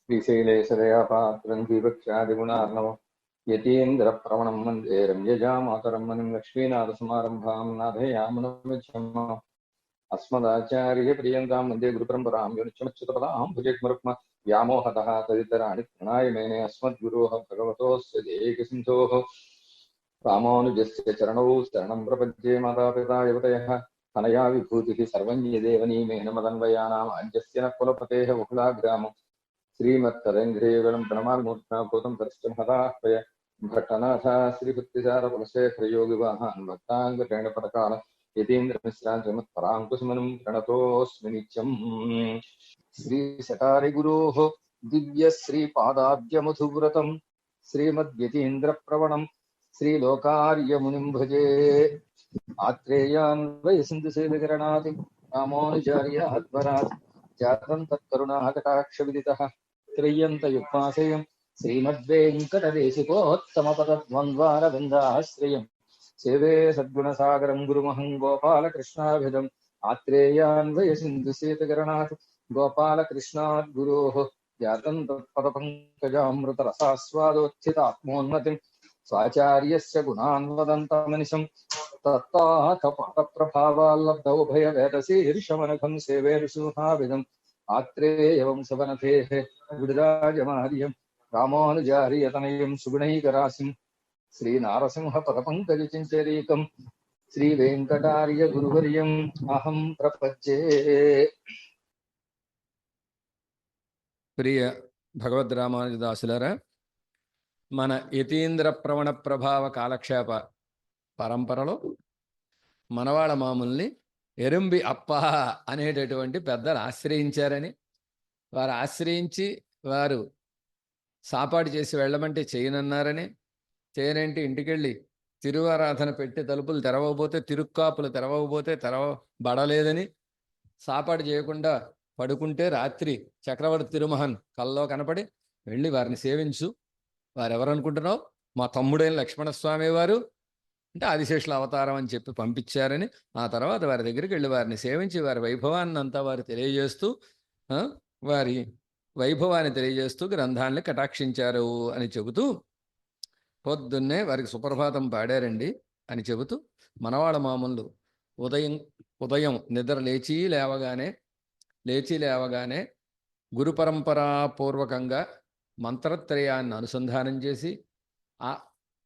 श्रीशैलेशदयापात्रं दीपक्षादिगुणार्णवं यतीन्द्रप्रवणं वन्दे रम्यजामातरं मुनिं लक्ष्मीनाथसमारम्भां नाथयामुनमध्यमम् अस्मदाचार्यपर्यन्तां वन्दे गुरुपरम्परां यो नित्यमच्युतपदां भुजग्मरुक्म व्यामोहतः तदितराणि प्रणाय मेने अस्मद्गुरोः भगवतोऽस्य देहिकसिन्धोः रामानुजस्य चरणौ शरणं प्रपद्ये मातापिता युवतयः तनया विभूतिः सर्वं यदेवनीमेन मदन्वयानाम् अञ्जस्य न कुलपतेः बहुलाग्रामम् श्रीमत्तरङ्ग्रेवलं प्रणमान्मूर्ध्नाभूतं दर्शनं हदाह्वय भट्टनाथ श्रीभक्तिसारकुलशेखरयोगिवाहान् भक्ताङ्गप्रेणपटकाल यतीन्द्रमिश्रान् श्रीमत्पराङ्कुशमनं प्रणतोऽस्मि नित्यम् श्रीशटारिगुरोः दिव्यश्रीपादाब्जमधुव्रतं श्रीमद्यतीन्द्रप्रवणं श्रीलोकार्यमुनिं भजे आत्रेयान् वयसिन्धुसेविकरणाति रामानुजार्याद्वरात् जातं तत्करुणाकटाक्षविदितः त्रय्यन्तयुग्माश्रयं श्रीमद्वेङ्कटदेशिकोत्तमपदद्वन्द्वारविन्दाश्रयं सेवे सद्गुणसागरं गुरुमहं गोपालकृष्णाभिधम् आत्रेयान्वयसिन्धुसेतकरणात् गोपालकृष्णात् गुरोः जातं तत्पदपङ्कजामृतरसास्वादोत्थितात्मोन्नतिं स्वाचार्यस्य गुणान् वदन्तमनिशं तत्ताथपादप्रभावाल्लब्धौ भयवेदशीर्षमनघं सेवे ऋषुहाभिधम् आत्रेयवंशवनतेः विडराजमार्यं रामानुजार्यतनयं सुगुणैकराशिं श्रीनारसिंहपदपङ्कजचिञ्चरीकं श्रीवेङ्कटार्यगुरुवर्यम् अहं प्रपद्ये. ప్రియ భగవద్ రామానుజదాసులరా, మన యతీంద్ర ప్రవణ ప్రభావ కాలక్షేప పరంపరలో మనవాళ్ళ మామూల్ని ఎరుంబి అప్ప అనేటటువంటి పెద్దలు ఆశ్రయించారని, వారు ఆశ్రయించి వారు సాపాటు చేసి వెళ్ళమంటే చేయనన్నారని, చేయనంటే ఇంటికెళ్ళి తిరువారాధన పెట్టి తలుపులు తెరవకపోతే, తిరుక్కాపులు తెరవకపోతే తెరవబడలేదని, సాపాటు చేయకుండా పడుకుంటే రాత్రి చక్రవర్తి తిరుమహన్ కల్లో కనపడి వెళ్ళి వారిని సేవించు, వారెవరనుకుంటున్నావు, మా తమ్ముడైన లక్ష్మణస్వామి వారు అంటే ఆదిశేషుల అవతారం అని చెప్పి పంపించారని, ఆ తర్వాత వారి దగ్గరికి వెళ్ళి వారిని సేవించి వారి వైభవాన్ని అంతా వారు తెలియజేస్తూ వారి వైభవాన్ని తెలియజేస్తూ గ్రంథాన్ని కటాక్షించారు అని చెబుతూ, పొద్దున్నే వారికి సుప్రభాతం పాడారండి అని చెబుతూ, మనవాళ్ళ మామూలు ఉదయం నిద్ర లేచి లేవగానే గురు పరంపరాపూర్వకంగా మంత్రత్రయాన్ని అనుసంధానం చేసి, ఆ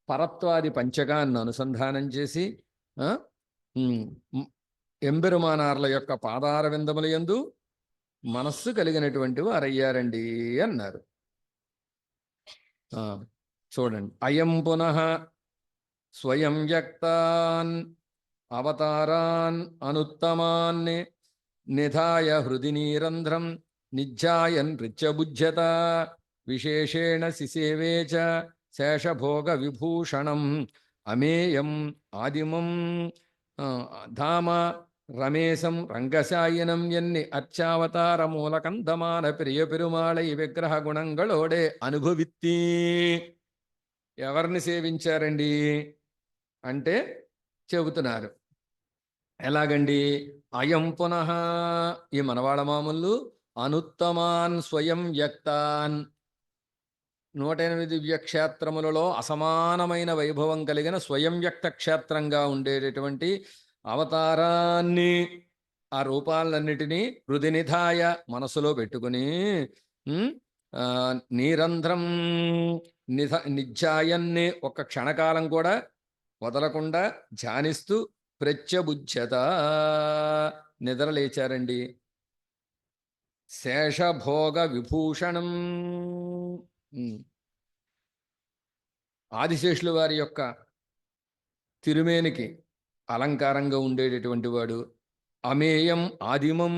పరత్వాది పంచకాన్ని అనుసంధానం చేసి, ఎంబెరుమానార్ల యొక్క పాదార విందముల యందు మనస్సు కలిగినటువంటి వారయ్యారండి అన్నారు. చూడండి, అయం పునః స్వయం వ్యక్తాన్ అవతారాన్ అనుత్తమాన్ నిధాయ హృది నీరంధ్రం నిధ్యాయన్ రిత్యబుజ్యత విశేషేణ శిసేవే చ శేషభోగ విభూషణం అమేయం ఆదిమం ధామ రమేశం రంగశాయనం ఎన్ని అర్చావతార మూలకందమాన ప్రియ పెరుమాళై విగ్రహ గుణంగళోడే అనుభవిత్తి. ఎవరిని సేవించారండి అంటే చెబుతున్నారు. ఎలాగండి? అయం పునః, ఈ మనవాళ మామూలు అనుత్తమాన్ స్వయం వ్యక్తాన్, 108 దివ్యక్షేత్రములలో అసమానమైన వైభవం కలిగిన స్వయం వ్యక్త క్షేత్రంగా ఉండేటటువంటి అవతారాన్ని, ఆ రూపాలన్నిటినీ హృదినిధాయ మనసులో పెట్టుకుని, నీరంధ్రం నిధ్యాయన్ని ఒక్క క్షణకాలం కూడా వదలకుండా ధ్యానిస్తూ ప్రత్యబుజ్యత నిద్రలేచారండి. శేషభోగ విభూషణం, ఆదిశేషుల వారి యొక్క తిరుమేనికి అలంకారంగా ఉండేటటువంటి వాడు. అమేయం ఆదిమం,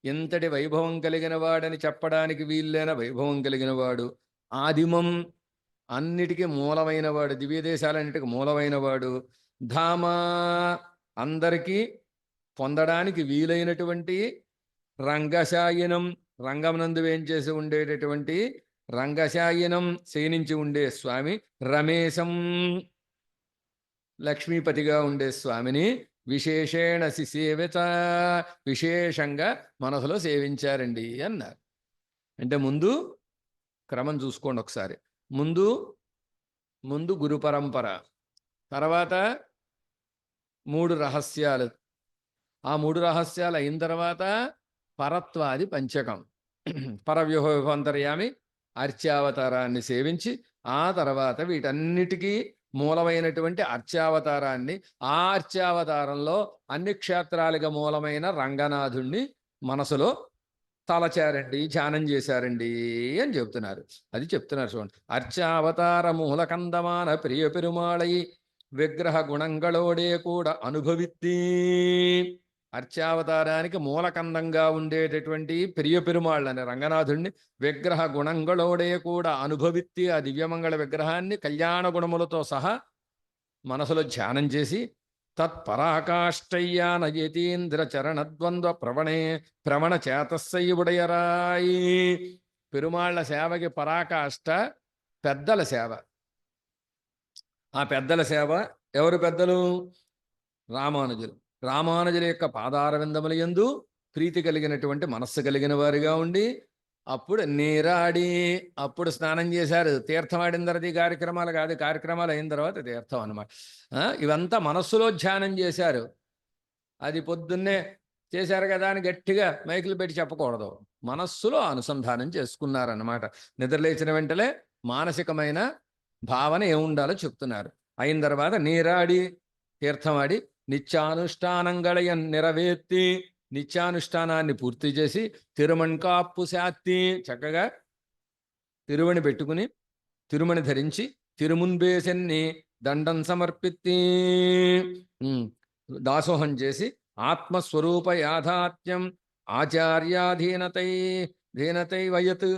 ఎంతటి వైభవం కలిగిన వాడని చెప్పడానికి వీల్లేన వైభవం కలిగిన వాడు. ఆదిమం, అన్నిటికీ మూలమైన వాడు, దివ్యదేశాలన్నిటికీ మూలమైన వాడు. ధామ, అందరికీ పొందడానికి వీలైనటువంటి. రంగశాయనం, రంగమునందు వేంచేసి ఉండేటటువంటి రంగశాయనం, శయనించి ఉండే స్వామి. రమేశం, లక్ష్మీపతిగా ఉండే స్వామిని విశేషేణ శిసేవిత, విశేషంగా మనసులో సేవించారండి అన్నారు. అంటే ముందు క్రమం చూసుకోండి ఒకసారి. ముందు ముందు గురు పరంపర, తర్వాత 3 రహస్యాలు, ఆ 3 రహస్యాలు అయిన తర్వాత పరత్వాది పంచకం, పరవ్యూహ విభవంతర్యామి అర్చావతారాన్ని సేవించి, ఆ తర్వాత వీటన్నిటికీ మూలమైనటువంటి అర్చావతారాన్ని, ఆ అర్చావతారంలో అన్ని క్షేత్రాలుగా మూలమైన రంగనాథుణ్ణి మనసులో తలచారండి, ధ్యానం చేశారండి అని చెప్తున్నారు. అది చెప్తున్నారు చూడండి. అర్చావతార మూలకందమాన ప్రియ పెరుమాళై విగ్రహ గుణంగళోడే కూడా అనుభవిత్తి. అర్చావతారానికి మూలకందంగా ఉండేటటువంటి ప్రియ పెరుమాళ్ళని రంగనాథుణ్ణి విగ్రహ గుణంగళోడే కూడా అనుభవిత్తి, ఆ దివ్యమంగళ విగ్రహాన్ని కళ్యాణ గుణములతో సహా మనసులో ధ్యానం చేసి, తత్పరాకాష్టయ్యాన యతీంద్ర చరణద్వంద్వ ప్రవణ చేతస్సయుడయరాయి. పెరుమాళ్ల సేవకి పరాకాష్ట పెద్దల సేవ. ఆ పెద్దల సేవ ఎవరు పెద్దలు? రామానుజులు. రామానుజుల యొక్క పాదార విందముల యందు ప్రీతి కలిగినటువంటి మనస్సు కలిగిన వారిగా ఉండి, అప్పుడు నీరాడి, అప్పుడు స్నానం చేశారు. తీర్థం ఆడిన తర్వాత ఈ కార్యక్రమాలు కాదు, కార్యక్రమాలు అయిన తర్వాత తీర్థం అనమాట. ఇవంతా మనస్సులో ధ్యానం చేశారు. అది పొద్దున్నే చేశారు కదా అని గట్టిగా మైకులు పెట్టి చెప్పకూడదు, మనస్సులో అనుసంధానం చేసుకున్నారన్నమాట. నిద్రలేచిన వెంటనే మానసికమైన భావన ఏముండాలో చెప్తున్నారు. అయిన తర్వాత నీరాడి, తీర్థమాడి, నిత్యానుష్ఠానంగళయ నెరవేర్తి, నిత్యానుష్ఠానాన్ని పూర్తి చేసి, తిరుమణ్కాప్పు శాత్తి, చక్కగా తిరువణి పెట్టుకుని, తిరుమణి ధరించి, తిరుమున్బేసన్ని దండం సమర్పిత్తి, దాసోహం చేసి, ఆత్మస్వరూప యాథాత్మ్యం ఆచార్యాధీనతై వయత్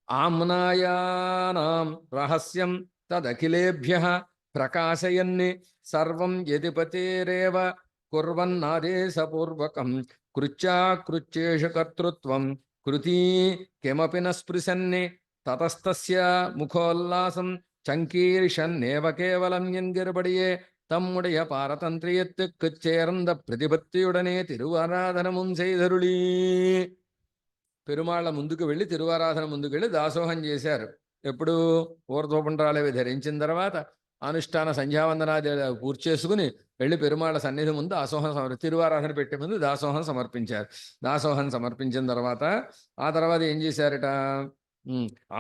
ఆమ్నాయానాం రహస్యం తదఖిలేభ్యః ప్రకాశయన్ని సర్వం యతిపతేరేవ కుర్వన్నాదేశపూర్వకం కృత్యాకృత్యేషు కర్తృత్వం కృతీ కిమపి న స్పృశన్ని తతస్తస్య ముఖోల్లాసం చంకీర్షన్నేవ కేవలం ఎన్గిరబడియే తమ్ముடைய పారతంత్రియత్తుకు చేరంద ప్రతిపత్తియుడనే తిరువారాధనముం செய்தருளி. పెరుమాళ్ళ ముందుకు వెళ్ళి, తిరువారాధన ముందుకు వెళ్ళి దాసోహం చేశారు. ఎప్పుడు? ఊర్ధ్వపుండ్రాలవి ధరించిన తర్వాత అనుష్ఠాన సంధ్యావందనాది పూర్తి చేసుకుని వెళ్ళి పెరుమాళ్ళ సన్నిధి ముందు తిరువారాధన పెట్టే ముందు దాసోహం సమర్పించారు. దాసోహం సమర్పించిన తర్వాత ఆ తర్వాత ఏం చేశారట?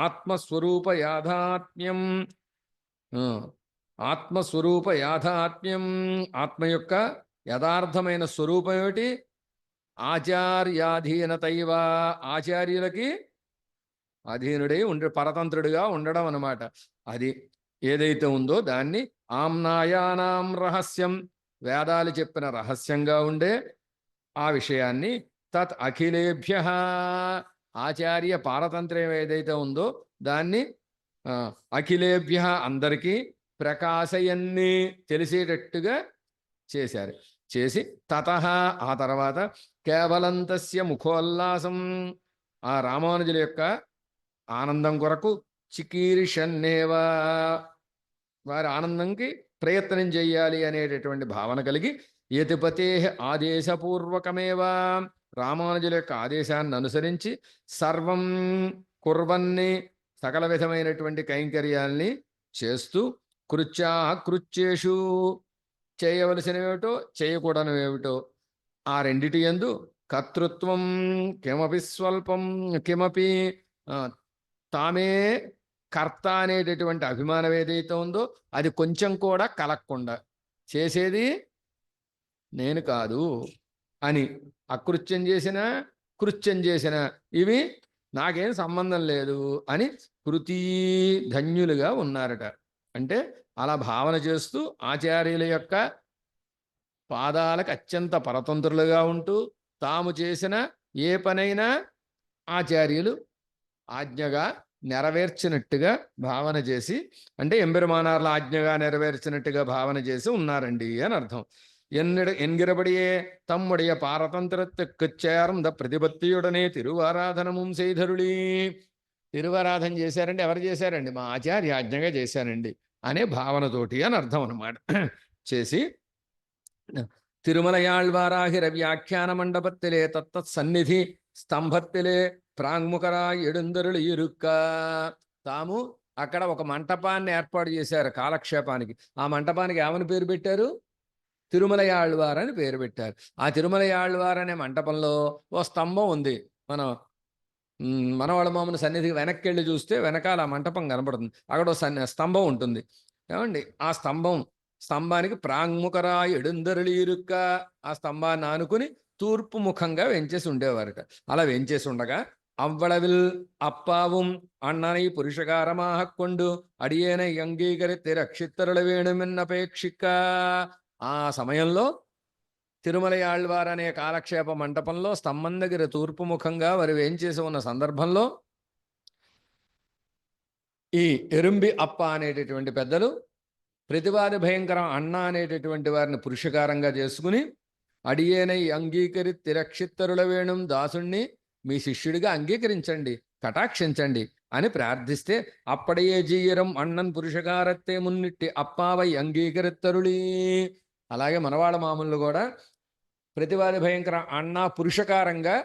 ఆత్మస్వరూప యాథాత్మ్యం, ఆత్మస్వరూప యాథాత్మ్యం, ఆత్మ యొక్క యథార్థమైన స్వరూపం ఏమిటి? ఆచార్యాధీనతైవ, ఆచార్యులకి అధీనుడై పరతంత్రుడిగా ఉండడం అన్నమాట. అది ఏదైతే ఉందో దాన్ని ఆమ్నాయానాం రహస్యం, వేదాలు చెప్పిన రహస్యంగా ఉండే ఆ విషయాన్ని తత్ అఖిలేభ్యః, ఆచార్య పారతంత్ర్యం ఏదైతే ఉందో దాన్ని అఖిలేభ్యః అందరికీ ప్రకాశయన్ని తెలిసేటట్టుగా చేశారు. చేసి తతః ఆ తర్వాత కేవలం తస్య ముఖోల్లాసం, ఆ రామానుజుల యొక్క ఆనందం కొరకు చికీర్షన్నేవ, వారి ఆనందంకి ప్రయత్నం చెయ్యాలి అనేటటువంటి భావన కలిగి, యతిపతే ఆదేశపూర్వకమేవ, రామానుజుల యొక్క ఆదేశాన్ని అనుసరించి సర్వం కుర్వన్ని, సకల విధమైనటువంటి కైంకర్యాల్ని చేస్తూ, కృత్యేషు, చేయవలసినవేమిటో చేయకూడనివేమిటో ఆ రెండిటి యందు కర్తృత్వం కిమపి స్వల్పం కిమపి, తామే కర్త అనేటటువంటి అభిమానం ఏదైతే ఉందో అది కొంచెం కూడా కలగకుండా, చేసేది నేను కాదు అని, అకృత్యం చేసినా కృత్యం చేసినా ఇవి నాకేం సంబంధం లేదు అని కృతీ ధన్యులుగా ఉన్నారట. అంటే అలా భావన చేస్తూ ఆచార్యుల యొక్క పాదాలకు అత్యంత పరతంత్రులుగా ఉంటూ, తాము చేసిన ఏ పనైనా ఆచార్యులు ఆజ్ఞగా నెరవేర్చినట్టుగా భావన చేసి, అంటే ఎంబెరుమానార్ల ఆజ్ఞగా నెరవేర్చినట్టుగా భావన చేసి ఉన్నారండి అని అర్థం. ఎన్గిరబడియే తమ్ముடைய పారతంత్రత్తుకు చేర్ந்த ప్రతిపత్తియుడనే తిరువారాధనముం செய்தருளி. తిరువారాధన చేశారండి. ఎవరు చేశారండి? మా ఆచార్య ఆజ్ఞగా చేశానండి అనే భావనతోటి అని అర్థం అన్నమాట. చేసి തിരുമലയാൾവാരാഹിര വ്യാഖ്യാന മണ്ഡപത്തിലെ തത്തത് സന്നിധി സ്തംഭത്തിലെ ప్రాంగుకరాయ్ ఎడుందరులు ఇరుక్క. తాము అక్కడ ఒక మంటపాన్ని ఏర్పాటు చేశారు కాలక్షేపానికి. ఆ మంటపానికి ఏమని పేరు పెట్టారు? తిరుమలయాళ్వార్ అని పేరు పెట్టారు. ఆ తిరుమలయాళ్వార్ అనే మంటపంలో ఓ స్తంభం ఉంది. మనం మనవాళ్ళ మామూలు సన్నిధికి వెనక్కి వెళ్ళి చూస్తే వెనకాల ఆ మంటపం కనబడుతుంది. అక్కడ ఓ స్తంభం ఉంటుంది. ఏమండి ఆ స్తంభానికి ప్రాంగుకరాయ్ ఎడుందరులు ఇరుక్క. ఆ స్తంభాన్ని ఆనుకుని తూర్పు ముఖంగా వెంచేసి ఉండేవారట. అలా వెంచేసి ఉండగా అవ్వళవిల్ అప్పాவும் అన్నனை పురుషకారమాహ கொண்டு అడియేన అంగీకరిత్తి రక్షిత్తరుల వేణుమిన్నపేక్షిక. ఆ సమయంలో తిరుమలయాళ్వార్ అనే కాలక్షేప మంటపంలో స్తంభం దగ్గర తూర్పు ముఖంగా వారు వేంచేసి ఉన్న సందర్భంలో ఈ ఎరుంబి అప్ప అనేటటువంటి పెద్దలు ప్రతివాది భయంకరం అన్న అనేటటువంటి వారిని పురుషకారంగా చేసుకుని అడియేనై అంగీకరిత్తి రక్షిత్తరుల వేణుం దాసుణ్ణి మీ శిష్యుడిగా అంగీకరించండి, కటాక్షించండి అని ప్రార్థిస్తే అప్పడయే జీయరం అన్నన్ పురుషకారత్తే మున్నిట్టి అప్పావై అంగీకరిత్తరుళీ. అలాగే మనవాళ్ళ మామూలు కూడా ప్రతివాది భయంకర అన్న పురుషకారంగా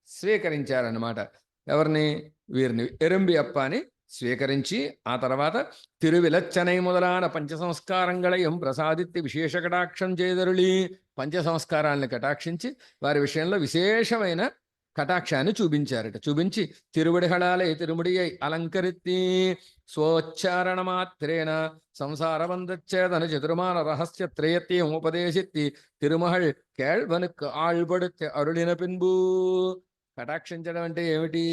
స్వీకరించారన్నమాట. ఎవరిని? వీరిని ఎరుంబి అప్ప అని స్వీకరించి ఆ తర్వాత తిరువిలచ్చనై మొదలాన పంచ సంస్కారంగళయం ప్రసాదిత్తి విశేష కటాక్షం చేదరుళి. పంచ సంస్కారాలను కటాక్షించి వారి విషయంలో విశేషమైన కటాక్షాన్ని చూపించారట. చూపించి తిరువడిహళాలే తిరుముడియై అలంకరిత్తి స్వోచ్చారణ మాత్రేణ సంసారబంధచ్చేదన చతుర్మాన రహస్య త్రయత్యం ఉపదేశిత్తి తిరుమహళ్ కేళ్వనుక్ ఆళ్బడుత్ అరుళిన పిన్బూ. కటాక్షించడం అంటే ఏమిటి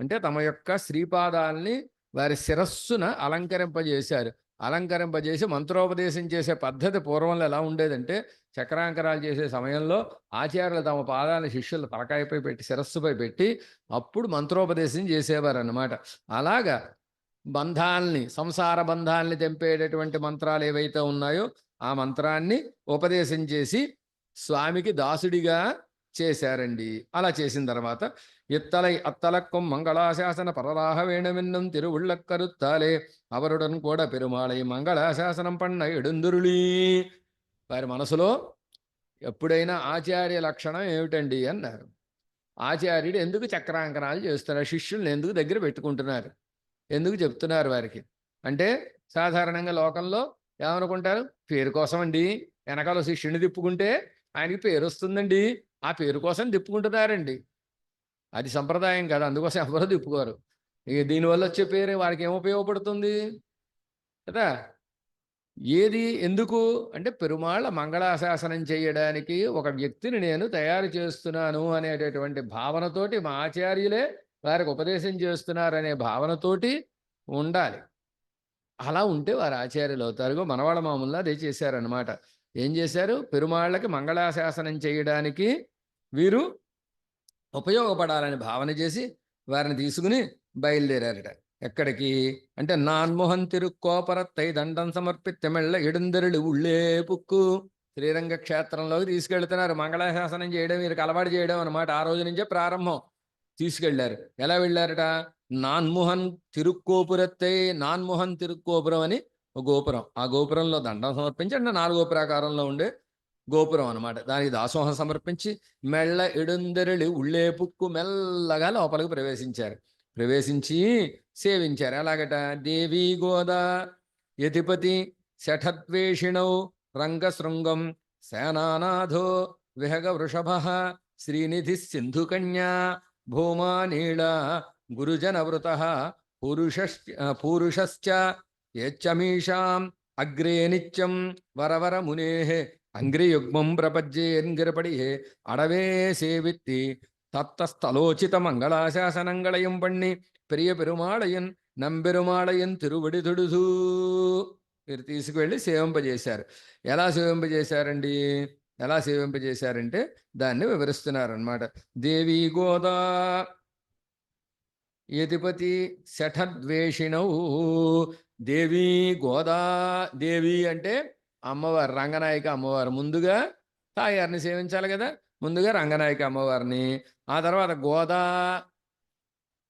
అంటే తమ యొక్క శ్రీపాదాల్ని వారి శిరస్సున అలంకరింపజేశారు. అలంకరింపజేసి మంత్రోపదేశం చేసే పద్ధతి పూర్వంలో ఎలా ఉండేదంటే చక్రాంకరాలు చేసే సమయంలో ఆచార్యులు తమ పాదాలను శిష్యుల తలకాయపై పెట్టి శిరస్సుపై పెట్టి అప్పుడు మంత్రోపదేశం చేసేవారు అన్నమాట. అలాగా బంధాల్ని సంసార బంధాల్ని తెంపేటటువంటి మంత్రాలు ఏవైతే ఉన్నాయో ఆ మంత్రాన్ని ఉపదేశం చేసి స్వామికి దాసుడిగా చేశారండి. అలా చేసిన తర్వాత ఇత్తలై అత్తలక్కం మంగళాశాసన పరరాహ వేణమిన్నం తిరువుళ్ళక్కరుత్తాలే అవరుడన్ కూడా పెరుమాళై మంగళాశాసనం పన్న ఎడుందురుళీ. వారి మనసులో ఎప్పుడైనా ఆచార్య లక్షణం ఏమిటండి అన్నారు. ఆచార్యుడు ఎందుకు చక్రాంకనాలు చేస్తున్నారు, శిష్యుల్ని ఎందుకు దగ్గర పెట్టుకుంటున్నారు, ఎందుకు చెప్తున్నారు వారికి అంటే సాధారణంగా లోకంలో ఏమనుకుంటారు? పేరు కోసం అండి. వెనకాల శిష్యుని తిప్పుకుంటే ఆయనకి పేరు వస్తుందండి, ఆ పేరు కోసం తిప్పుకుంటున్నారండి. అది సంప్రదాయం కాదు, అందుకోసం ఎవరు తిప్పుకోరు. ఇక దీనివల్ల వచ్చే పేరు వారికి ఏం ఉపయోగపడుతుంది కదా. ఏది ఎందుకు అంటే పెరుమాళ్ళ మంగళాశాసనం చేయడానికి ఒక వ్యక్తిని నేను తయారు చేస్తున్నాను అనేటటువంటి భావనతోటి మా ఆచార్యులే వారికి ఉపదేశం చేస్తున్నారనే భావనతోటి ఉండాలి. అలా ఉంటే వారు ఆచార్యులు అవుతారు. మనవాళ్ళ మామూలు అదే చేశారనమాట. ఏం చేశారు? పెరుమాళ్ళకి మంగళాశాసనం చేయడానికి వీరు ఉపయోగపడాలని భావన చేసి వారిని తీసుకుని బయలుదేరారట. ఎక్కడికి అంటే నాన్మోహన్ తిరుక్కోపరత్తై దండం సమర్పిత్తెమెళ్ళ ఎడుందరుడు ఉళ్ళే పుక్కు శ్రీరంగ క్షేత్రంలోకి తీసుకెళ్తున్నారు. మంగళాశాసనం చేయడం వీరికి అలవాటు చేయడం అనమాట. ఆ రోజు నుంచే ప్రారంభం. తీసుకెళ్లారు. ఎలా వెళ్ళారట? నాన్మోహన్ తిరుక్కోపురత్తై, నాన్మోహన్ తిరుక్కోపురం అని ఒక గోపురం. ఆ గోపురంలో దండం సమర్పించి అంటే 4 ప్రాకారంలో ఉండే గోపురం అనమాట. దానికి దాసోహం సమర్పించి మెళ్ళ ఎడుందెరళి ఉళ్ళే పుక్కు మెల్లగా లోపలికి ప్రవేశించారు. ప్రవేశించి సేవించారు. ఎలాగట? దేవీ గోదా యతిపతి శఠద్వేషిణౌ రంగశృంగం సేనానాథో విహగ వృషభ శ్రీనిధి సింధుకన్యా భూమా నీళ గురుజనవృత పూరుషశ్చ యచ్చమీషాం అగ్రే నిత్యం వరవర మునే అంగ్రియుగ్మం ప్రపజ్యేన్గిరపడియే అడవే సేవిత్తి తత్తస్థలోచిత మంగళాశాసనంగళయం పణ్ణి పెరియ పెరుమాళయన్ నంబెరుమాళయన్ తిరువడిదుడుదు. మీరు తీసుకువెళ్ళి సేవింపజేశారు. ఎలా సేవింపజేశారండి? ఎలా సేవింపజేశారంటే దాన్ని వివరిస్తున్నారనమాట. దేవీ గోదా యతిపతి శఠద్వేషిణౌ. దేవీ గోదా, దేవి అంటే అమ్మవారు, రంగనాయక అమ్మవారు. ముందుగా తాయారిని సేవించాలి కదా. ముందుగా రంగనాయక అమ్మవారిని, ఆ తర్వాత గోదా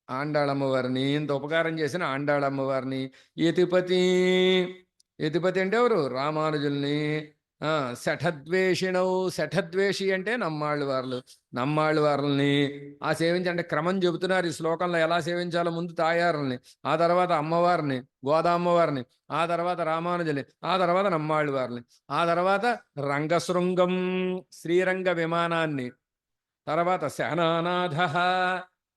ఆండాళమ్మవారిని, ఇంత ఉపకారం చేసిన ఆండాళమ్మవారిని. యతిపతి, యతిపతి అంటే ఎవరు? రామానుజుల్ని. శఠద్వేషిణౌ. శఠద్వేషి అంటే నమ్మాళ్ళు వార్లు. నమ్మాళ్ళు వారల్ని ఆ సేవించండి క్రమం చెబుతున్నారు ఈ శ్లోకంలో ఎలా సేవించాలో. ముందు తాయారుల్ని, ఆ తర్వాత అమ్మవారిని, గోదామ్మవారిని, ఆ తర్వాత రామానుజుని, ఆ తర్వాత నమ్మాళ్ళు వారిని, ఆ తర్వాత రంగశృంగం శ్రీరంగ విమానాన్ని, తర్వాత సేనానాథ,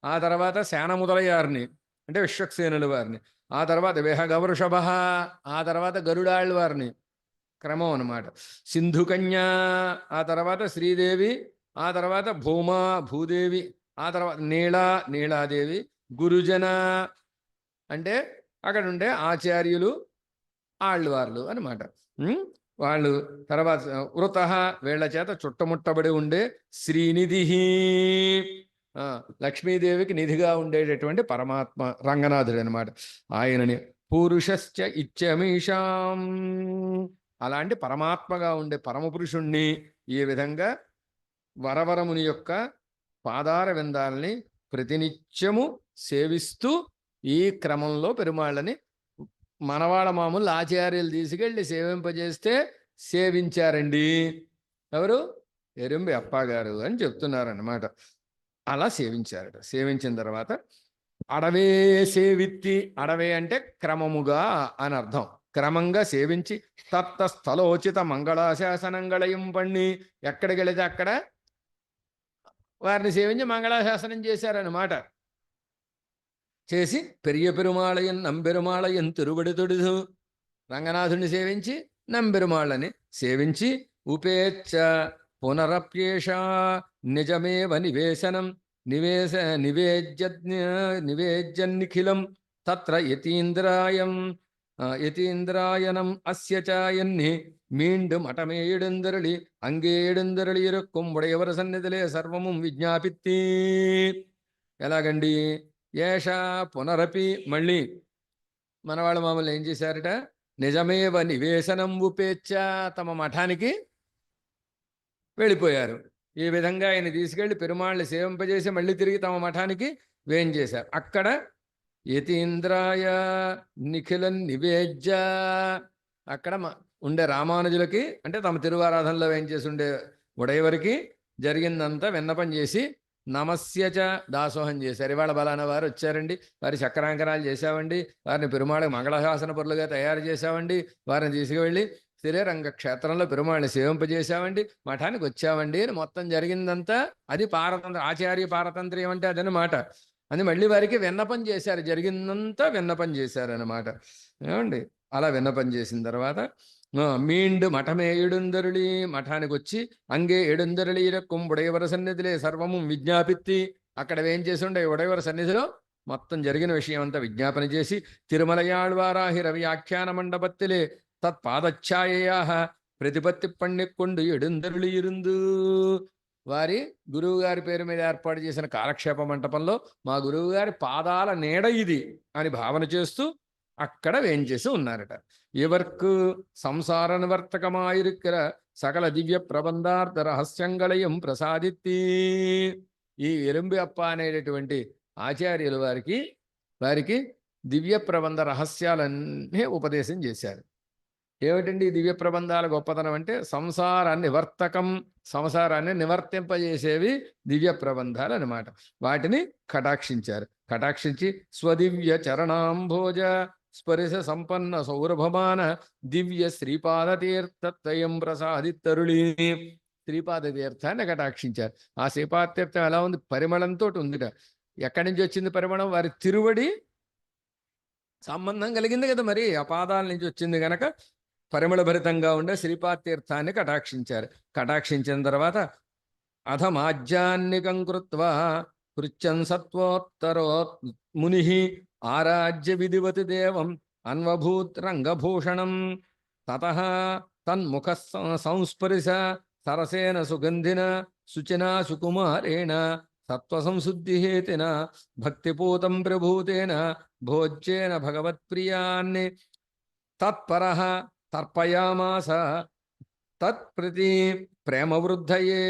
ఆ తర్వాత సేన ముదలయారిని అంటే విశ్వక్సేనుల వారిని, ఆ తర్వాత విహగవృషభ, ఆ తర్వాత గరుడాళ్ళ వారిని, క్రమం అన్నమాట. సింధుకన్య, ఆ తర్వాత శ్రీదేవి, ఆ తర్వాత భూమా భూదేవి, ఆ తర్వాత నీళాదేవి, గురుజన అంటే అక్కడ ఉండే ఆచార్యులు, ఆళ్ళవార్లు అనమాట. వాళ్ళు తర్వాత వృత, వీళ్ళ చేత చుట్టముట్టబడి ఉండే శ్రీనిధి, లక్ష్మీదేవికి నిధిగా ఉండేటటువంటి పరమాత్మ రంగనాథుడు అనమాట. ఆయనని పురుషశ్చ ఇచ్చమీషాం, అలాంటి పరమాత్మగా ఉండే పరమపురుషుణ్ణి ఈ విధంగా వరవరముని యొక్క పాదార విందాలని ప్రతినిత్యము సేవిస్తూ ఈ క్రమంలో పెరుమాళ్ళని మనవాళ్ళ మామూలు ఆచార్యులు తీసుకెళ్ళి సేవింపజేస్తే సేవించారండి. ఎవరు? ఎరుంబి అప్పగారు అని చెప్తున్నారన్నమాట. అలా సేవించారట. సేవించిన తర్వాత అడవే సేవిత్తి, అడవే అంటే క్రమముగా అని అర్థం. క్రమంగా సేవించి తత్త స్థలోచిత మంగళాశాసనంగళయం పణ్ణి, ఎక్కడికి వెళితే అక్కడ వారిని సేవించి మంగళాశాసనం చేశారన్నమాట. చేసి పెరియ పెరుమాళయన్ నంబెరుమాళయన్ తిరుబడి తొడిదు, రంగనాథుని సేవించి నంబెరుమాళ్ళని సేవించి ఉపేచ్చ పునరప్యేష నిజమేవ నివేశనం నివేద్యన్నిఖిలం తత్ర యతీంద్రాయనం అస్య చాయన్ని மீண்டும் அட்டமே எழுந்தருளி அங்கே எழுந்தருளி இருக்கும் உடையவர సన్నిధిలే సర్వము విజ్ఞాపిత్తి. ఎలాగండి? ఏష పునరపి, మళ్ళీ మనవాళ్ళ మామూలు ఏం చేశారట? నిజమేవ నివేశనం ఉపేచ్చ, తమ మఠానికి వెళ్ళిపోయారు. ఈ విధంగా ఆయన తీసుకెళ్లి పెరుమాళ్ళని సేవింపజేసి మళ్ళీ తిరిగి తమ మఠానికి వేయించేశారు. అక్కడ యతీంద్రాయ నిఖిలం నివేద్య, అక్కడ ఉండే రామానుజులకి అంటే తమ తిరువారాధనలో వేయించేసి ఉండే ఉడయవరికి జరిగిందంతా విన్నపం చేసి నమస్యచ దాసోహం చేశారు. ఇవాళ బలానా వారు వచ్చారండి, వారి చక్రాంకరాలు చేశామండి, వారిని పెరుమాళ్ళకి మంగళహాసన పొరులుగా తయారు చేశామండి, వారిని తీసుకువెళ్ళి శ్రీరంగ క్షేత్రంలో పెరుమాళ్ళని సేవింపజేశామండి, మఠానికి వచ్చామండి అని మొత్తం జరిగిందంతా అది ఆచార్య పారతంత్ర్యం అంటే అదనమాట. అని మళ్ళీ వారికి విన్నపం చేశారు, జరిగిందంతా విన్నపం చేశారనమాట. ఏమండి? అలా విన్నపం చేసిన తర్వాత మీండు మఠమే ఎడుందరుళి, మఠానికి వచ్చి అంగే ఎడుందరుళి ఇరక్కుం ఉడయవర సన్నిధిలే సర్వము విజ్ఞాపిత్తి, అక్కడ ఏం చేసి ఉండే ఉడయవర సన్నిధిలో మొత్తం జరిగిన విషయం అంతా విజ్ఞాపన చేసి తిరుమలయాళ్వారాహి రవి ఆఖ్యాన మండపత్తిలే తత్పాదఛాయయా ప్రతిపత్తి పణ్ణెక్కొండు ఎడుందరుళి ఇరుందు, వారి గురువు గారి పేరు మీద ఏర్పాటు చేసిన కాలక్షేప మంటపంలో మా గురువు గారి పాదాల నీడ ఇది అని భావన చేస్తూ అక్కడ వేంచేసి ఉన్నారట. ఇవర్కు సంసార నివర్తకమాయిరుక్కిర సకల దివ్య ప్రబంధార్థ రహస్యంగళయం ప్రసాదిత్తి. ఈ ఎరుంబి అప్ప అనేటటువంటి ఆచార్యులు వారికి దివ్య ప్రబంధ రహస్యాలన్నీ ఉపదేశం చేశారు. ఏమిటండి దివ్య ప్రబంధాల గొప్పతనం అంటే? సంసారాన్ని నివర్తింపజేసేవి దివ్య ప్రబంధాలు అనమాట. వాటిని కటాక్షించారు. కటాక్షించి స్వదివ్య చరణాంభోజ స్పరిశ సంపన్న సౌరభమాన దివ్య శ్రీపాద తీర్థత్రయం ప్రసాదిత్తరుళి, శ్రీపాద తీర్థాన్ని కటాక్షించారు. ఆ శ్రీపాద తీర్థం ఎలా ఉంది? పరిమళంతో ఉందిట. ఎక్కడి నుంచి వచ్చింది పరిమళం? వారి తిరువడి సంబంధం కలిగింది కదా, మరి ఆ పాదాల నుంచి వచ్చింది గనక పరిమళభరితంగా ఉండే శ్రీపాద తీర్థాన్ని కటాక్షించారు. కటాక్షించిన తర్వాత అధమాజ్యాన్నికం కృత్వా కృత్యం సత్వోత్తరో ముని ఆరాజ్య విధివతి దేవం అన్వభూత్ రంగభూషణం తతః తన్ముఖ సంస్పరిశ సరసేన సుగంధిన శుచినా సుకుమారేణ సత్వసంశుద్ధిహేతిన భక్తిపూతం ప్రభూతేన భోజ్యేన భగవత్ప్రియాన్ని తత్పరః తర్పయామాస తత్ప్రతి ప్రేమవృద్ధయే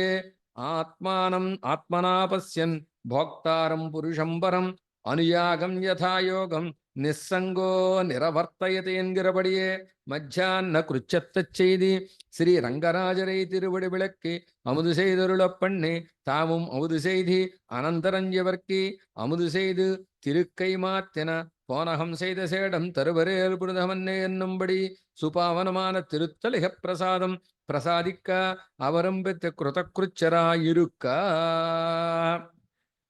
ఆత్మనా పశ్యన్ భోక్తారం పురుషం పరం అనుయాగం యథాయోగం నిస్సంగో నిరవర్తయతే என்கிறபடியே மத்தியான குருச்சத்தச் செய்தி ஸ்ரீ ரங்கராஜரை திருவடி விளக்கி அமுது செய்தருளப்பண்ணி தாமும் அமுது செய்தி அனந்தரஞ்சவர்க்கி அமுது செய்து திருக்கை மாத்தின போனகம் செய்த சேடம் தருவரேல் புனிதமன்னே என்னும்படி சுபாவனமான திருத்தலிக பிரசாதம் பிரசாதிக்க அவரும் பெற்ற కృతకృచ్చరాయిరుక్క.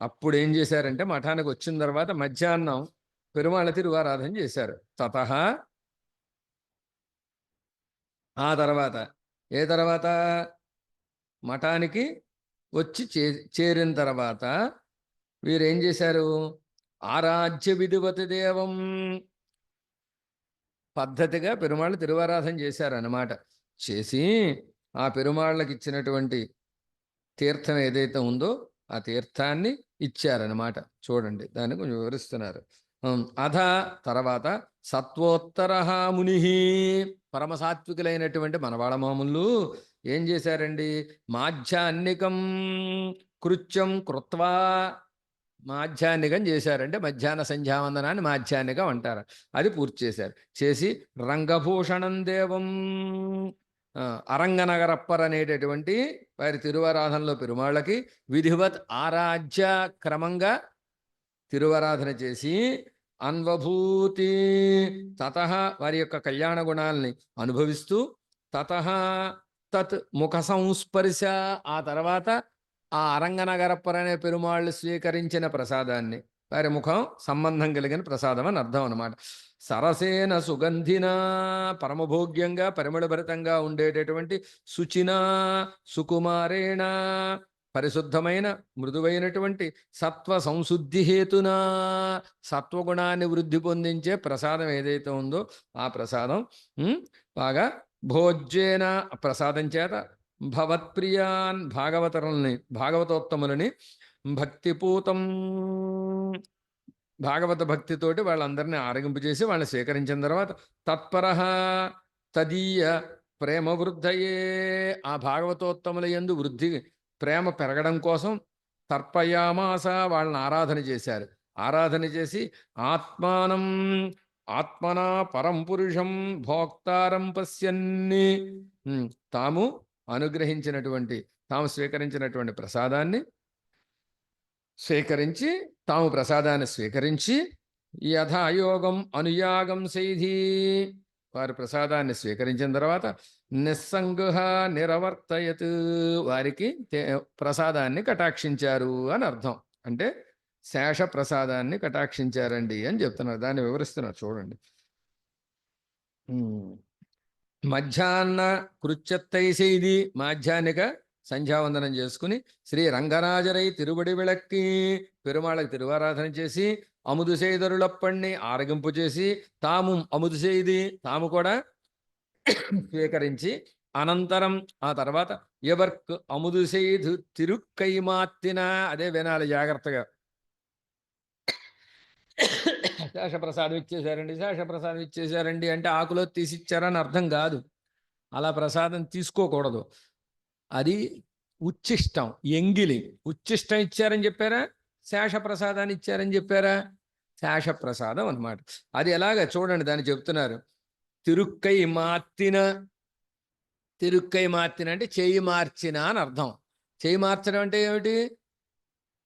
అప్పుడు ఏం చేశారంటే మఠానికి వచ్చిన తర్వాత మధ్యాహ్నం పెరుమాళ తిరువారాధన చేశారు. తతః ఆ తర్వాత తర్వాత మఠానికి వచ్చి చేరిన తర్వాత వీరేం చేశారు? ఆరాధ్య విధివతి దేవం పద్ధతిగా పెరుమాళ్ళు తిరువారాధన చేశారన్నమాట. చేసి ఆ పెరుమాళ్ళకి ఇచ్చినటువంటి తీర్థం ఏదైతే ఉందో ఆ తీర్థాన్ని ఇచ్చారనమాట. చూడండి, దాన్ని కొంచెం వివరిస్తున్నారు. అధ తర్వాత సత్వోత్తర ముని పరమసాత్వికులైనటువంటి మనవాళ మామూలు ఏం చేశారండి? మాధ్యాన్నికం కృత్యం కృత్వా మాధ్యాన్నికం చేశారంటే మధ్యాహ్న సంధ్యావందనాన్ని మాధ్యాన్నికం అంటారు. అది పూర్తి చేశారు. చేసి రంగభూషణం దేవం అరంగనగరప్పర్ అనేటటువంటి వారి తిరువారాధనలో పెరుమాళ్ళకి విధివత్ ఆరాధ్య క్రమంగా తిరువారాధన చేసి అన్వభూతి తతః వారి యొక్క కళ్యాణ గుణాలని అనుభవిస్తూ తతః తత్ ముఖ సంస్పర్శ ఆ తర్వాత ఆ అరంగనగరప్పర్ అనే పెరుమాళ్ళు స్వీకరించిన ప్రసాదాన్ని, వారి ముఖం సంబంధం కలిగిన ప్రసాదం అని అర్థం అన్నమాట. సరసేన సుగంధిన పరమభోగ్యంగా పరిమళభరితంగా ఉండేటటువంటి శుచిన సుకుమారేణ పరిశుద్ధమైన మృదువైనటువంటి సత్వ సంశుద్ధి హేతునా సత్వగుణాన్ని వృద్ధి పొందించే ప్రసాదం ఏదైతే ఉందో ఆ ప్రసాదం బాగా భోజ్యేన ప్రసాదం చేత భవత్ప్రియాన్ భాగవతోత్తములని భక్తిపూతం భాగవత భక్తితోటి వాళ్ళందరినీ ఆరగింపు చేసి వాళ్ళని స్వీకరించిన తర్వాత తత్పర తదీయ ప్రేమ వృద్ధయే ఆ భాగవతోత్తముల యందు వృద్ధి ప్రేమ పెరగడం కోసం తర్పయామాస వాళ్ళని ఆరాధన చేశారు. ఆరాధన చేసి ఆత్మనా పరం పురుషం భోక్తారం పశ్యన్ని తాము అనుగ్రహించినటువంటి తాము స్వీకరించినటువంటి ప్రసాదాన్ని స్వీకరించి తాము ప్రసాదాన్ని స్వీకరించి యథాయోగం అనుయాగం సైధి వారి ప్రసాదాన్ని స్వీకరించిన తర్వాత నిస్సంగ నిరవర్తయత్ వారికి ప్రసాదాన్ని కటాక్షించారు అని అర్థం. అంటే శేష ప్రసాదాన్ని కటాక్షించారండి అని చెప్తున్నారు. దాన్ని వివరిస్తున్నారు చూడండి. మధ్యాహ్న కృత్యత్తై செய்தி మాధ్యాహ్నిక సంధ్యావందనం చేసుకుని శ్రీ రంగరాజరై తిరువడి విళక్కి పెరుమాళ్ళకి తిరువారాధన చేసి అముదు செய்தருளப்பண்ணి ఆరగింపు చేసి తాము అముదు செய்ది తాము కూడా స్వీకరించి అనంతరం ఆ తర్వాత ఎవర్క్ అముదు செய்து తిరుక్కై మాత్తిన అదే వినాలి జాగ్రత్తగా. శేషప్రసాదం ఇచ్చేశారండి అంటే ఆకులో తీసిచ్చారని అర్థం కాదు. అలా ప్రసాదం తీసుకోకూడదు. అది ఉచ్చిష్టం, ఎంగిలి. ఉచ్చిష్టం ఇచ్చారని చెప్పారా? శేషప్రసాదాన్ని ఇచ్చారని చెప్పారా? శేషప్రసాదం అన్నమాట. అది ఎలాగా చూడండి, దాన్ని చెప్తున్నారు. తిరుక్కై మాత్తిన అంటే చేయి మార్చిన అని అర్థం. చేయి మార్చడం అంటే ఏమిటి?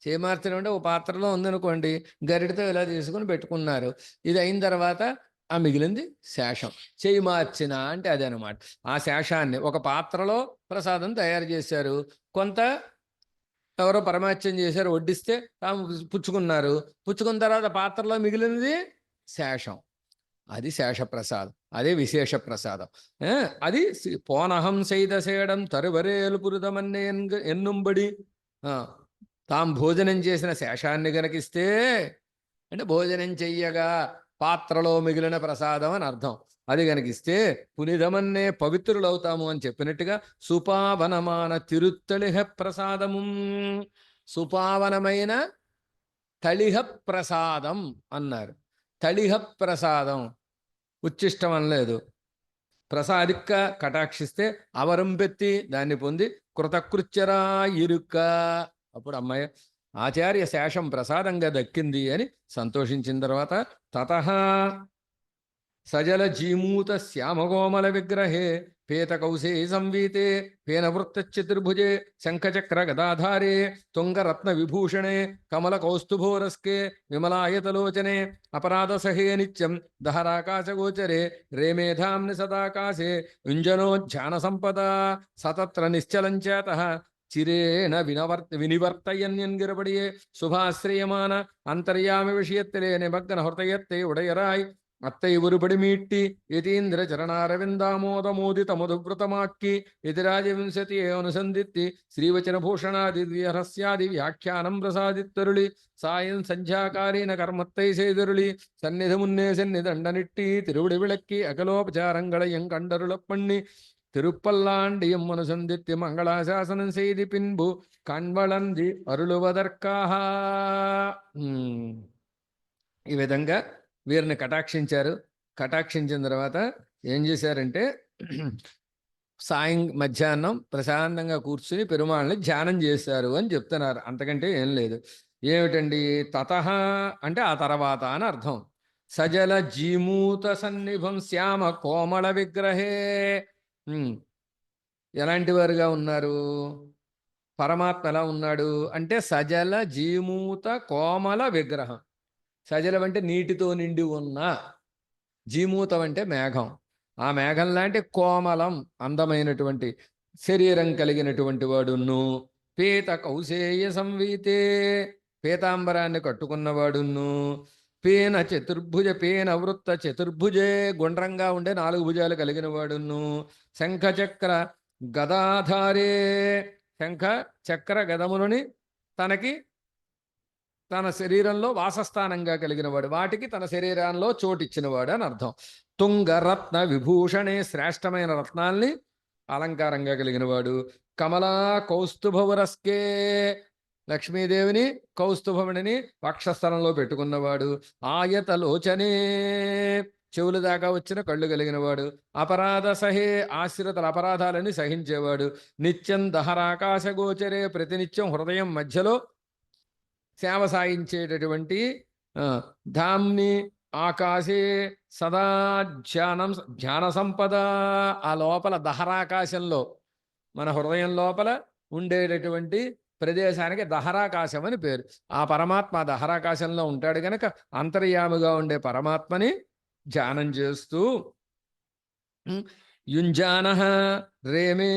చేయి మార్చడం అంటే ఒక పాత్రలో ఉందనుకోండి, గరిటతో ఇలా తీసుకుని పెట్టుకున్నారు. ఇది అయిన తర్వాత ఆ మిగిలింది శేషం. చేయి మార్చిన అంటే అదే అనమాట. ఆ శేషాన్ని ఒక పాత్రలో ప్రసాదం తయారు చేశారు. కొంత ఎవరో పరమాత్యం చేశారు, వడ్డిస్తే తాము పుచ్చుకున్నారు. పుచ్చుకున్న తర్వాత పాత్రలో మిగిలినది శేషం. అది శేషప్రసాదం, అదే విశేష ప్రసాదం. అది పోనహం సైదసేయడం తరువరేలు పురుదమన్నే ఎన్నుంబడి తాము భోజనం చేసిన శేషాన్ని గనకిస్తే అంటే భోజనం చెయ్యగా పాత్రలో మిగిలిన ప్రసాదం అని అర్థం. అది గనకిస్తే పునిదమన్నే పవిత్రులవుతాము అని చెప్పినట్టుగా సుపావనమాన తిరుత్తళిహ ప్రసాదము, సుపావనమైన తళిహ ప్రసాదం అన్నారు. తళిహ ప్రసాదం ఉచ్చిష్టం అనలేదు. ప్రసాదిక్క కటాక్షిస్తే అవరం పెత్తి దాన్ని పొంది కృతకృత్యరా ఇరుక్క. అప్పుడు అమ్మాయి ఆచార్య శేషం ప్రసాదంగా దక్కింది అని సంతోషించిన తర్వాత తతః సజల జీమూత శ్యామకోమల విగ్రహే పేతకౌశే సంవీతే ఫేనవృత్త చతుర్భుజే శంఖచక్ర గదాధారే తుంగరత్న విభూషణే కమల కౌస్తుభోరస్కే విమలాయతలోచనే అపరాధ సహే నిత్యం దహరాకాశగోచరే రేమేధాంని సదాకాశే యుంజనోజ్జాన సంపద సతత్ర నిశ్చలం చేతః చిరేణ వినివర్తయన్యన్గిరపడియే శుభాశ్రయమాన అంతర్యామి విషయத்திலே నిమగ్న హృదయத்தை உடையராய் அத்தை ஒருபடி மீட்டி யதீந்திர சரணாரவிந்தாமோதமோதித மதுவிரதமாக்கி எதிராஜ விம்சதியை அனுசந்தித்து ஸ்ரீவச்சன பூஷணாதி திவ்யரஸ்யாதி வியாக்கியானம் பிரசாதித்தருளி சாயம் சஞ்சாகாரீன கர்மத்தை செய்தருளி சந்நிதி முன்னே சென்னிதண்டனிட்டி திருவிடி விளக்கி அகலோபச்சாரங்களையும் கண்டருளப் பண்ணி திருப்பல்லாண்டியும் அனுசந்தித்து மங்களாசாசனம் செய்து பின்பு கண்வளந்தி అరుళువదర్కాహ. ఈ విధంగా వీరిని కటాక్షించారు. కటాక్షించిన తర్వాత ఏం చేశారంటే మధ్యాహ్నం ప్రశాంతంగా కూర్చుని పెరుమాళ్ళని ధ్యానం చేశారు అని చెప్తున్నారు. అంతకంటే ఏం లేదు. ఏమిటండి తతః అంటే ఆ తర్వాత అని అర్థం. సజల జీమూత సన్నిభం శ్యామ కోమళ విగ్రహే. ఎలాంటి వారుగా ఉన్నారు? పరమాత్మ ఎలా ఉన్నాడు అంటే సజల జీమూత కోమల విగ్రహం. సజలం అంటే నీటితో నిండి ఉన్న, జీమూతం అంటే మేఘం. ఆ మేఘం లాంటి కోమలం అందమైనటువంటి శరీరం కలిగినటువంటి వాడును. పీత కౌశేయ సంవీతే పీతాంబరాన్ని కట్టుకున్నవాడును. పేన చతుర్భుజ పేన వృత్త చతుర్భుజే గుండ్రంగా ఉండే 4 భుజాలు కలిగిన వాడును. శంఖ చక్ర గదాధారే శంఖ చక్ర గదములని తన శరీరంలో వాసస్థానంగా కలిగిన వాడు, వాటికి తన శరీరంలో చోటిచ్చినవాడు అని అర్థం. తుంగరత్న విభూషణే శ్రేష్టమైన రత్నాల్ని అలంకారంగా కలిగినవాడు. కమలా కౌస్తుభవరస్కే లక్ష్మీదేవిని కౌస్తుభమణిని వక్షస్థలంలో పెట్టుకున్నవాడు. ఆయతలోచనే చెవుల దాకా వచ్చిన కళ్ళు కలిగినవాడు. అపరాధ సహే ఆశ్రితల అపరాధాలని సహించేవాడు. నిత్యం దహరాకాశ గోచరే ప్రతినిత్యం హృదయం మధ్యలో సేవ సాయించేటటువంటి ధామ్ని ఆకాశే సదా ధ్యాన సంపద. ఆ లోపల దహరాకాశంలో మన హృదయం లోపల ఉండేటటువంటి ప్రదేశానికి దహరాకాశం అని పేరు. ఆ పరమాత్మ దహరాకాశంలో ఉంటాడు గనక అంతర్యామిగా ఉండే పరమాత్మని ధ్యానం చేస్తూ యుంజాన రేమే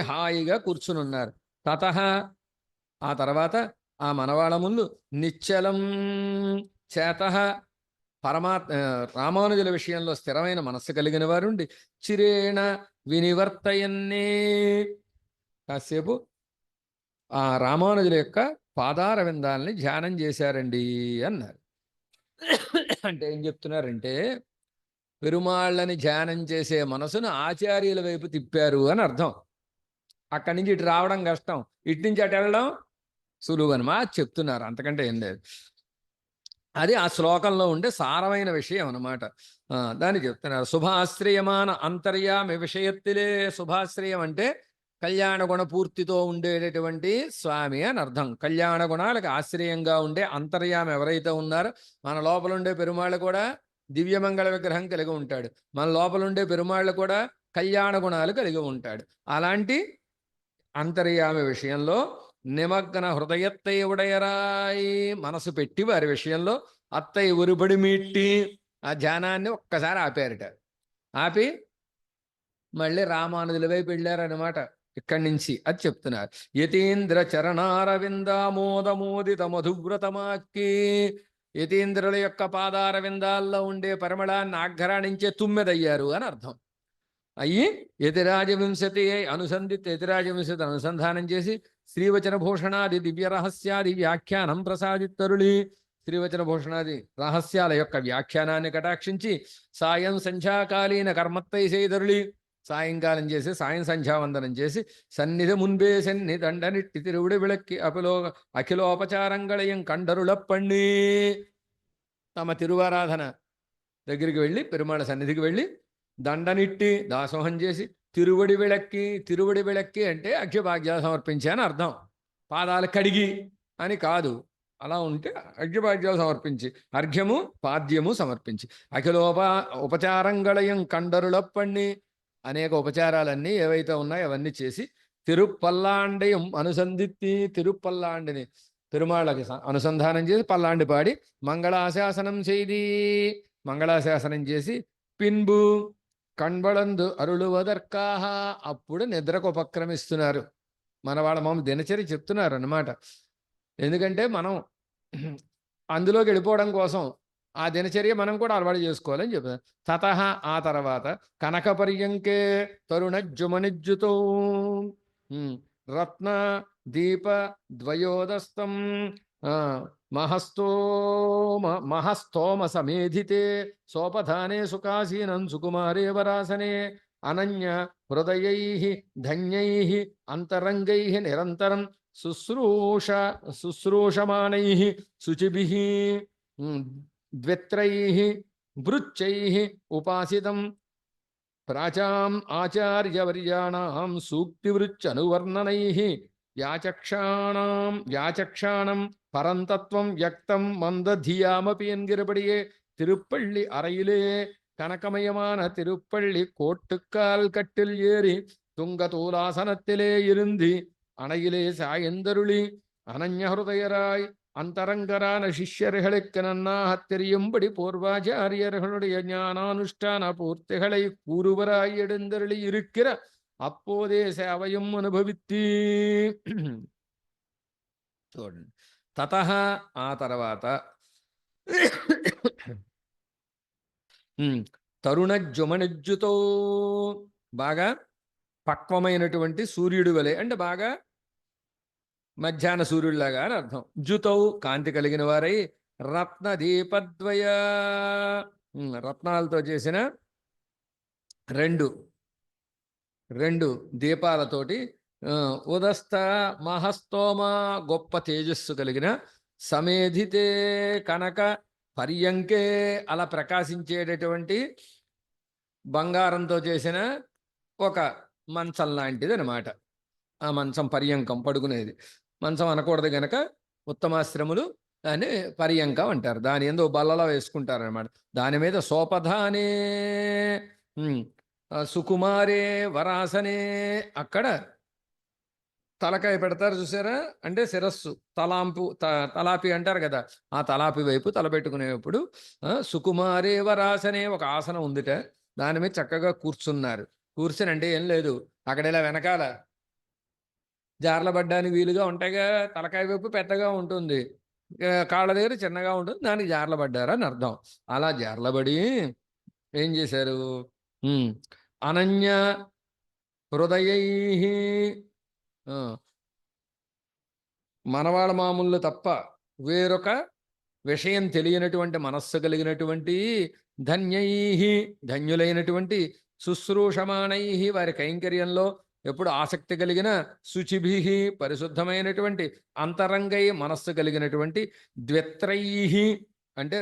హాయిగా కూర్చునున్నారు. తతః ఆ తర్వాత ఆ మనవాళ్ళ ముందు నిశ్చలం చేతః రామానుజుల విషయంలో స్థిరమైన మనస్సు కలిగిన వారుండి చిరేణ వినివర్తయన్నే కాసేపు ఆ రామానుజుల యొక్క పాదార విందాలని ధ్యానం చేశారండి అన్నారు. అంటే ఏం చెప్తున్నారంటే పెరుమాళ్ళని ధ్యానం చేసే మనసును ఆచార్యుల వైపు తిప్పారు అని అర్థం. అక్కడి నుంచి ఇటు రావడం కష్టం, ఇటు నుంచి అటు వెళ్ళడం సులువు అని చెప్తున్నారు. అంతకంటే ఏం లేదు. అది ఆ శ్లోకంలో ఉండే సారమైన విషయం అన్నమాట. దాన్ని చెప్తున్నారు. శుభాశ్రయమాన అంతర్యామి విషయత్తిలే. శుభాశ్రయం అంటే కళ్యాణ గుణ పూర్తితో ఉండేటటువంటి స్వామి అని అర్థం. కళ్యాణ గుణాలకు ఆశ్రయంగా ఉండే అంతర్యామి ఎవరైతే ఉన్నారో, మన లోపల ఉండే పెరుమాళ్ళు కూడా దివ్యమంగళ విగ్రహం కలిగి ఉంటాడు. మన లోపల ఉండే పెరుమాళ్ళు కూడా కళ్యాణ గుణాలు కలిగి ఉంటాడు. అలాంటి అంతర్యామి విషయంలో నిమగ్న హృదయత్తై ఉడయరాయి మనసు పెట్టి వారి విషయంలో అత్తై ఒరుబడి మీట్టి ఆ ధ్యానాన్ని ఒక్కసారి ఆపారట. ఆపి మళ్ళీ రామానుజుల వైపు వెళ్ళారనమాట. ఇక్కడి నుంచి అది చెప్తున్నారు. యతీంద్ర చరణారవిందామోదమోదిత మధువ్రతమాక్కి. యతీంద్రుల యొక్క పాదార విందాల్లో ఉండే పరిమళాన్ని ఆఘ్రాణించే తుమ్మెదయ్యారు అని అర్థం. అయ్యి యతిరాజవింశతి యతిరాజవింశతి అనుసంధానం చేసి శ్రీవచన భూషణాది దివ్య రహస్యాది వ్యాఖ్యానం ప్రసాదిత్తరుళి. శ్రీవచన భూషణాది రహస్యాల యొక్క వ్యాఖ్యానాన్ని కటాక్షించి సాయం సంధ్యాకాలీన కర్మత్తై చేయదరుళి. సాయంకాలం చేసి సాయం సంధ్యావందనం చేసి సన్నిధి మున్బే సన్నిధండనిట్టి తిరువుడి విళక్కి అఖిలోపచారంగళయం కండరుళప్పండి. తమ తిరువారాధన దగ్గరికి వెళ్ళి పెరుమాళ సన్నిధికి వెళ్ళి దండనిట్టి దాసోహం చేసి తిరువడి విళక్కి అంటే అక్షభాగ్యాలు సమర్పించాను అర్థం. పాదాలు కడిగి అని కాదు. అలా ఉంటే అర్ఘ్యపాద్యాలు సమర్పించి, అర్ఘ్యము పాద్యము సమర్పించి, ఉపచారంగళయం కండరులప్పణ్ణి, అనేక ఉపచారాలన్నీ ఏవైతే ఉన్నాయో అవన్నీ చేసి, తిరుపల్లాండయం అనుసంధిత్తి, తిరుపల్లాండిని తిరుమాళ్ళకి అనుసంధానం చేసి పల్లాండి పాడి మంగళాశాసనం చేయి, మంగళాశాసనం చేసి పిన్బు కణ్బళందు అరుళువదర్కాహ, అప్పుడు నిద్రకు ఉపక్రమిస్తున్నారు. మన వాళ్ళ మామ దినచర్య చెప్తున్నారు అన్నమాట. ఎందుకంటే మనం అందులోకి వెళ్ళిపోవడం కోసం ఆ దినచర్య మనం కూడా అలవాటు చేసుకోవాలని చెప్తారు. తతః, ఆ తర్వాత కనక పర్యంకే తరుణజ్జుమనిజ్జుతో రత్న దీప ద్వయోదస్తం మహస్తోమ సమేధితే సోపధానే సుఖాసీనం సుకుమారే వరాసనే అనన్య హృదయై ధన్యై అంతరంగై నిరంతరం శుశ్రూషమాణై శుచిభిః ద్విత్రైః భృచ్చైః ఉపాసితం ప్రాచాం ఆచార్యవర్యాణాం సూక్తివృచ్చనువర్ణనైః వ్యాచక్షాణం పరంతత్వం వ్యక్తం మందధియామపి ఎన్గిరబడియే తిరుప్పள்ளி అరయిలే கனகமயமான திருப்பள்ளி கோட்டுக்கால் கட்டில் ஏறி துங்கதூலாசனத்திலே இருந்து அணையிலே சாயந்தருளி அனன்யஹృదயராய் அந்தரங்கரான சிஷ்யர்களுக்கு நன்னாகத் தெரியும்படி பூர்வாச்சாரியர்களுடைய ஞானானுஷ்டான பூர்த்திகளை கூறுவராய் எழுந்தருளி இருக்கிற அப்போதே சேவையும் అనుభవిత్తి. చూడండి, తతః, ఆ తర్వాత తరుణజ్జుమనిజ్జుతో, బాగా పక్వమైనటువంటి సూర్యుడి వలె, అంటే బాగా మధ్యాహ్న సూర్యుడిలాగా అని అర్థం. జుతౌ, కాంతి కలిగిన వారై రత్న దీపద్వయ, రత్నాలతో చేసిన రెండు దీపాలతోటి, ఉదస్త మహస్తోమ, గొప్ప తేజస్సు కలిగిన, సమేధితే కనక పర్యంకే, అలా ప్రకాశించేటటువంటి బంగారంతో చేసిన ఒక మంచం లాంటిది అనమాట. ఆ మంచం పర్యంకం, పడుకునేది. మంచం అనకూడదు గనక ఉత్తమాశ్రములు దాన్ని పర్యంకం అంటారు. దాని ఎందు బల్లలో వేసుకుంటారనమాట. దాని మీద సోపధానే సుకుమారే వరాసనే, అక్కడ తలకాయ పెడతారు చూసారా, అంటే శిరస్సు, తలాపి అంటారు కదా, ఆ తలాపి వైపు తలపెట్టుకునేప్పుడు సుకుమారే వరాసనే ఒక ఆసనం ఉందిట. దాని మీద చక్కగా కూర్చున్నారు. కూర్చుని అంటే ఏం లేదు, అక్కడ ఇలా వెనకాల జార్లబడ్డానికి వీలుగా ఉంటాయిగా, తలకాయ వైపు పెద్దగా ఉంటుంది, కాళ్ళ దగ్గర చిన్నగా ఉంటుంది, దానికి జార్లబడ్డారు అని అర్థం. అలా జార్లబడి ఏం చేశారు, అనన్య హృదయై, మనవాళ్ళ మామూలు తప్ప వేరొక విషయం తెలియనటువంటి మనస్సు కలిగినటువంటి, ధన్యై, ధన్యులైనటువంటి, శుశ్రూషమాణై, వారి కైంకర్యంలో ఎప్పుడు ఆసక్తి కలిగిన, శుచిభి, పరిశుద్ధమైనటువంటి, అంతరంగై, మనస్సు కలిగినటువంటి, ద్విత్రై అంటే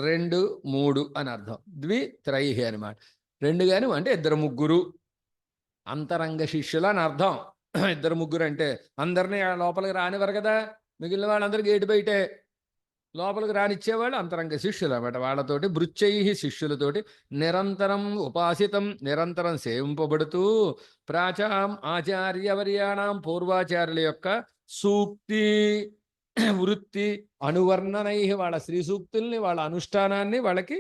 2, 3 అని అర్థం. ద్విత్రై అనమాట. 2 గాని అంటే 2, 3 అంతరంగ శిష్యులు అని అర్థం. 2, 3 అంటే అందరినీ లోపలికి రానివ్వరు కదా, మిగిలిన వాళ్ళందరూ గేటు బయటే, లోపలికి రానిచ్చేవాళ్ళు అంతరంగ శిష్యులు అన్నమాట. వాళ్ళతోటి భృచ్చై, శిష్యులతోటి నిరంతరం ఉపాసితం, నిరంతరం సేవింపబడుతూ, ప్రాచాం ఆచార్యవర్యాణం, పూర్వాచార్యుల యొక్క సూక్తి వృత్తి అనువర్ణనై, వాళ్ళ శ్రీ సూక్తుల్ని, వాళ్ళ అనుష్ఠానాన్ని వాళ్ళకి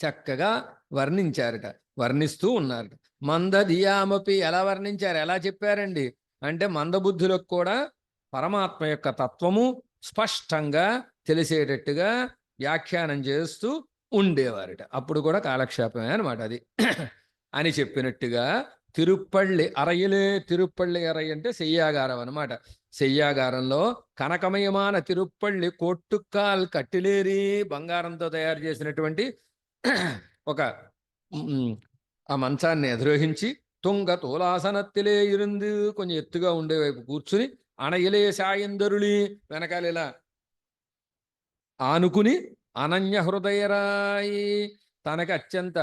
చక్కగా వర్ణించారట, వర్ణిస్తూ ఉన్నారట. మందధియామపి, ఎలా వర్ణించారు, ఎలా చెప్పారండి అంటే, మందబుద్ధులకు కూడా పరమాత్మ యొక్క తత్వము స్పష్టంగా తెలిసేటట్టుగా వ్యాఖ్యానం చేస్తూ ఉండేవారట. అప్పుడు కూడా కాలక్షేపమే అనమాట అది అని చెప్పినట్టుగా. తిరుప్పళ్ళి అరయిలే, తిరుప్పళ్ళి అరై అంటే శయ్యాగారం అనమాట. శయ్యాగారంలో కనకమయమాన తిరుప్పళ్ళి కోట్టుకాల్ కట్టిలేరి, బంగారంతో తయారు చేసినటువంటి ఒక ఆ మంచాన్ని అధిరోహించి, తుంగ తోలాసనత్తిలే ఇరుంది, కొంచెం ఎత్తుగా ఉండేవైపు కూర్చుని, అణయిలే సాయందరుళి, వెనకాల ఇలా ఆనుకుని, అనన్య హృదయరాయి, తనకి అత్యంత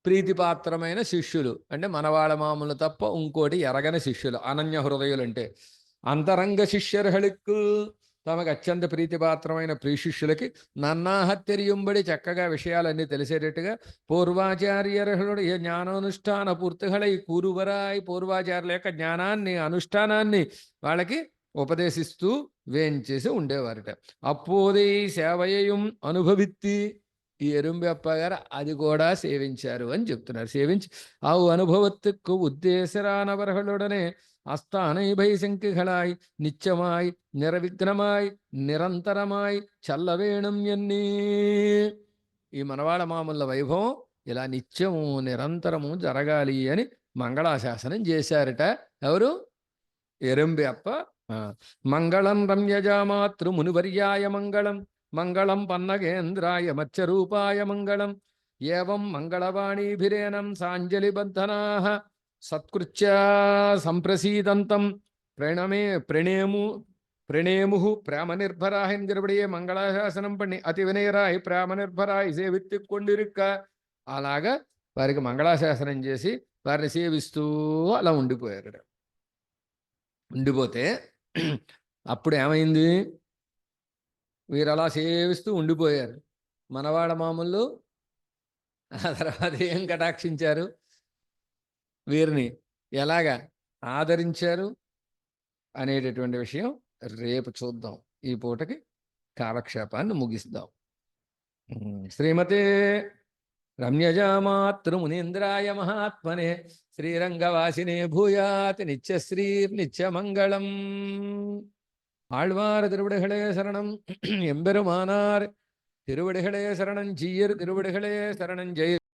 ప్రీతిపాత్రమైన శిష్యులు, అంటే మనవాళ్ళ మామూలు తప్ప ఇంకోటి ఎరగని శిష్యులు అనన్య హృదయులు. అంటే అంతరంగ శిష్యర్హళిక్కు తమకు అత్యంత ప్రీతిపాత్రమైన ప్రియశిష్యులకి నన్నాహత్యరియుంబడి చక్కగా విషయాలన్నీ తెలిసేటట్టుగా పూర్వాచార్యర్హుడు ఏ జ్ఞానానుష్ఠాన పూర్తిహళై కూరువరాయి పూర్వాచార్యుల యొక్క జ్ఞానాన్ని అనుష్ఠానాన్ని వాళ్ళకి ఉపదేశిస్తూ వేంచేసి ఉండేవారట. అప్పోదే సేవయయం అనుభవిత్తి ఈ ఎరుంబెప్ప గారు అది కూడా సేవించారు అని చెప్తున్నారు. సేవించి ఆ అనుభవత్తుకు ఉద్దేశరానవర్హులుడనే அஸ்தானை பைசங்கிகளாய் நிச்சமாய் நிரவிக்னமாய் నిరంతరమాయ్ చల్లవేణం ఎన్ని. ఈ మనవాళ మామూల వైభవం ఇలా నిత్యము నిరంతరము జరగాలి అని మంగళాశాసనం చేశారట. ఎవరు? ఎరుంబెప్ప. మంగళం రమ్యజామాతృ మునివర్యాయ మంగళం, మంగళం పన్నగేంద్రాయ మత్స్యరూపాయ మంగళం, ఏవం మంగళవాణీభిరేనం సాంజలిబద్ధనాః సత్కృత్యా సంప్రసీదంతం ప్రణేము ప్రేమ నిర్భరాయ నిలబడియే మంగళాశాసనం పణి అతి వినయరాయి ప్రేమ నిర్భరాయి సేవిత్తి కొండిరుక్క. అలాగా వారికి మంగళాశాసనం చేసి వారిని సేవిస్తూ అలా ఉండిపోయారు. ఉండిపోతే అప్పుడు ఏమైంది? వీరు అలా సేవిస్తూ ఉండిపోయారు. మనవాడ మామూలు ఆ తర్వాత ఏం కటాక్షించారు? వీరిని ఎలాగా ఆదరించారు అనేటటువంటి విషయం రేపు చూద్దాం. ఈ పూటకి కాలక్షేపాన్ని ముగిస్తాం. శ్రీమతే రమ్యజామాతృ మునీంద్రాయ మహాత్మనే శ్రీరంగవాసినే భూయాతి నిత్యశ్రీర్నిత్యమంగళం. ஆழ்வார் திருவடிகளே சரணம். எம்பெருமானார் திருவடிகளே சரணம். ஜீயர் திருவடிகளே சரணம். ஜெய